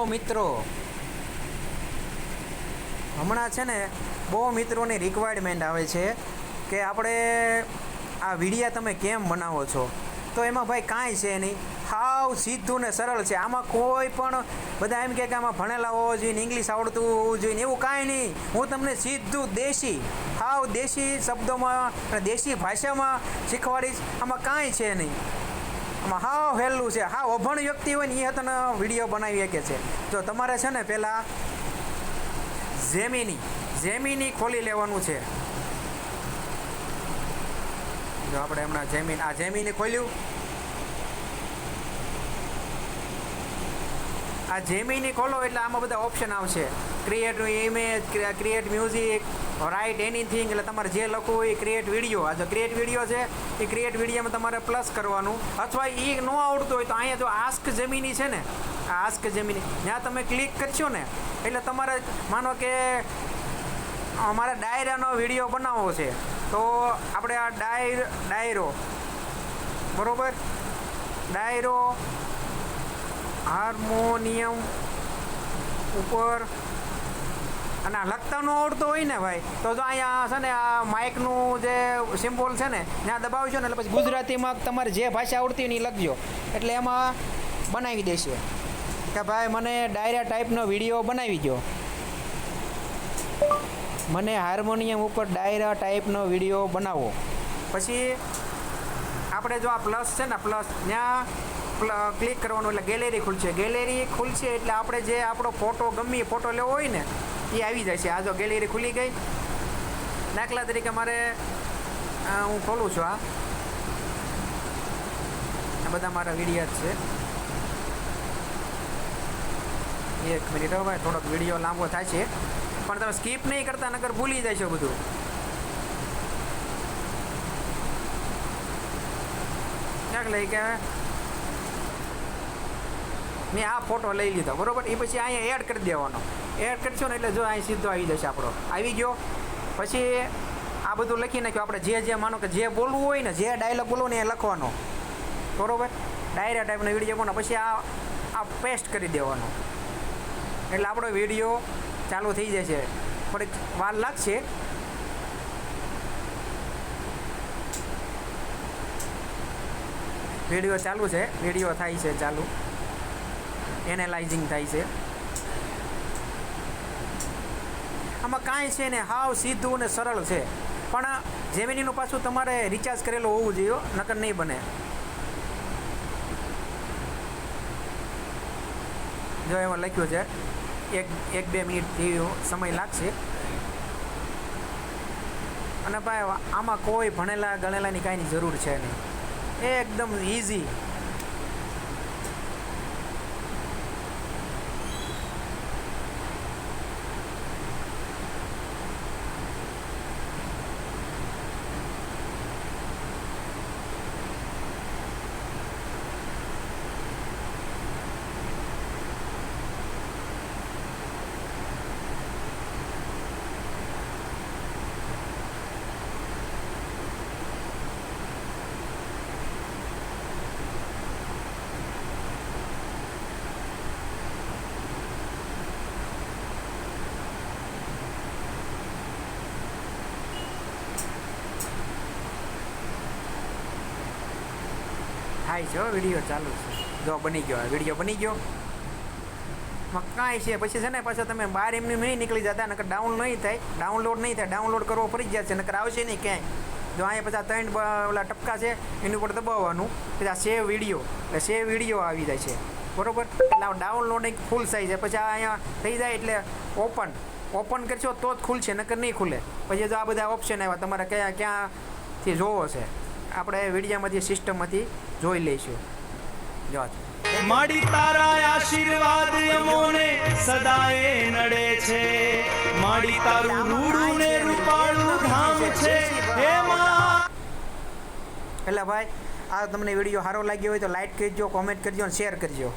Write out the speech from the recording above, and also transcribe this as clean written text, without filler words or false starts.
મિત્રો હમણાં છે ને બહુ મિત્રોની રિક્વાયરમેન્ટ આવે છે કે આપણે આ વિડીયા તમે કેમ બનાવો છો, તો એમાં ભાઈ કાંઈ છે નહીં, હાવ સીધું ને સરળ છે. આમાં કોઈ પણ બધા એમ કે આમાં ભણેલા હોવો જોઈએ, ઇંગ્લિશ આવડતું હોવું જોઈએ, એવું કાંઈ નહીં. હું તમને સીધું દેશી, હાવ દેશી શબ્દોમાં અને દેશી ભાષામાં શીખવાડીશ. આમાં કાંઈ છે નહીં, આમાં હાવ વહેલું છે. હાવ અભણ વ્યક્તિ હોય ને એ તને વિડીયો બનાવી શકે છે. જો તમારે છે ને પહેલાં જેમિની ખોલી લેવાનું છે. જો આપણે હમણાં જેમિની ખોલ્યું. આ જેમિની ખોલો એટલે આમાં બધા ઓપ્શન આવશે. Create image, create music, write anything, એટલે તમારે જે લખવું હોય એ ક્રિએટ વિડીયો. આ જો ક્રિએટ વિડીયો છે એ ક્રિએટ વિડીયોમાં તમારે પ્લસ કરવાનું, અથવા એ ન આવડતું હોય તો અહીંયા જો આસ્ક જેમિની છે ને, આ આસ્ક જેમિની ત્યાં તમે ક્લિક કરશો ને એટલે તમારે માનો કે અમારે ડાયરાનો વિડીયો બનાવવો છે, તો આપણે આ ડાયરો બરોબર, ડાયરો હાર્મોનિયમ ઉપર, અને આ લખતા ન આવડતું હોય ને ભાઈ, તો જો અહીંયા છે ને આ માઇકનું જે સિમ્બોલ છે ને ત્યાં દબાવશો ને એટલે પછી ગુજરાતીમાં તમારે જે ભાષા આવડતી હોય ને એ લખજો, એટલે એમાં બનાવી દેશે કે ભાઈ મને ડાયરા ટાઈપનો વિડીયો બનાવી દો, મને હાર્મોનિયમ ઉપર ડાયરા ટાઈપનો વિડીયો બનાવો. પછી આપણે જો આ પ્લસ છે ને પ્લસ ત્યાં ક્લિક કરવાનું એટલે ગેલેરી ખુલશે એટલે આપણે જે આપણો ફોટો ગમે ફોટો લેવો હોય ને એ આવી જાય છે. આ જો ગેલેરી ખુલી ગઈ. દાખલા તરીકે મારે હું ખોલું છું, આ બધા મારા વિડીયો જ છે. એક મિનિટ હવે ભાઈ, થોડોક વિડીયો લાંબો થાય છે પણ તમે સ્કીપ નહીં કરતા, નકર ભૂલી જાય છો બધું. દાખલા કે મેં આ ફોટો લઈ લીધો બરોબર, એ પછી અહીંયા એડ કરી દેવાનો. એડ કરશો ને એટલે જો અહીં સીધો આવી જશે, આપણો આવી ગયો. પછી આ બધું લખી નાખ્યું. આપણે જે માનો કે જે બોલવું હોય ને, જે ડાયલોગ બોલવો ને એ લખવાનો બરોબર, ડાયરા ટાઈપનો વિડીયો બનાવો. પછી આ પેસ્ટ કરી દેવાનો એટલે આપણો વિડીયો ચાલુ થઈ જશે. થોડીક વાર લાગશે. વિડીયો ચાલુ છે, વિડીયો થાય છે ચાલુ, એનાલાઇઝિંગ થાય છે. આમાં કાંઈ છે ને હાવ સીધું ને સરળ છે, પણ જેમિનીનું પાછું તમારે રિચાર્જ કરેલું હોવું જોઈએ, નકર નહીં બને. જો એમાં લખ્યું છે 1-2 મિનિટ સમય લાગશે. અને ભાઈ આમાં કોઈ ભણેલા ગણેલાની કાંઈની જરૂર છે નહીં, એકદમ ઇઝી. થાય છે વિડીયો ચાલુ છે. જો બની ગયો, વિડીયો બની ગયો. કાંઈ છે પછી છે ને પાછા તમે બહાર એમની નહીં નીકળી જતા, નકર ડાઉનલોડ નહીં થાય. ડાઉનલોડ કરવો પડી જશે, નકર આવશે નહીં ક્યાંય. જો અહીંયા પછી 3 ઓલા ટપકા છે એની ઉપર દબાવવાનું, પછી આ સેવ વિડીયો, એટલે સેવ વિડીયો આવી જાય છે બરોબર. એટલે ડાઉનલોડિંગ ફૂલ થાય છે. પછી આ અહીંયા થઈ જાય એટલે ઓપન કરશો તો જ ખુલશે, નકર નહીં ખુલે. પછી જો આ બધા ઓપ્શન આવ્યા, તમારે ક્યાંથી જોવો છે આપણે વિડીયામાંથી સિસ્ટમમાંથી જોઈ લઈશું. જો માડી તારા આશીર્વાદ અમોને સદાય નડે છે, માડી તારું રૂડું ને રૂપાળું ધામ છે એમાં. એટલે ભાઈ આ તમને વિડીયો સારો લાગ્યો હોય તો લાઈક કરજો, કોમેન્ટ કરજો અને શેર કરજો.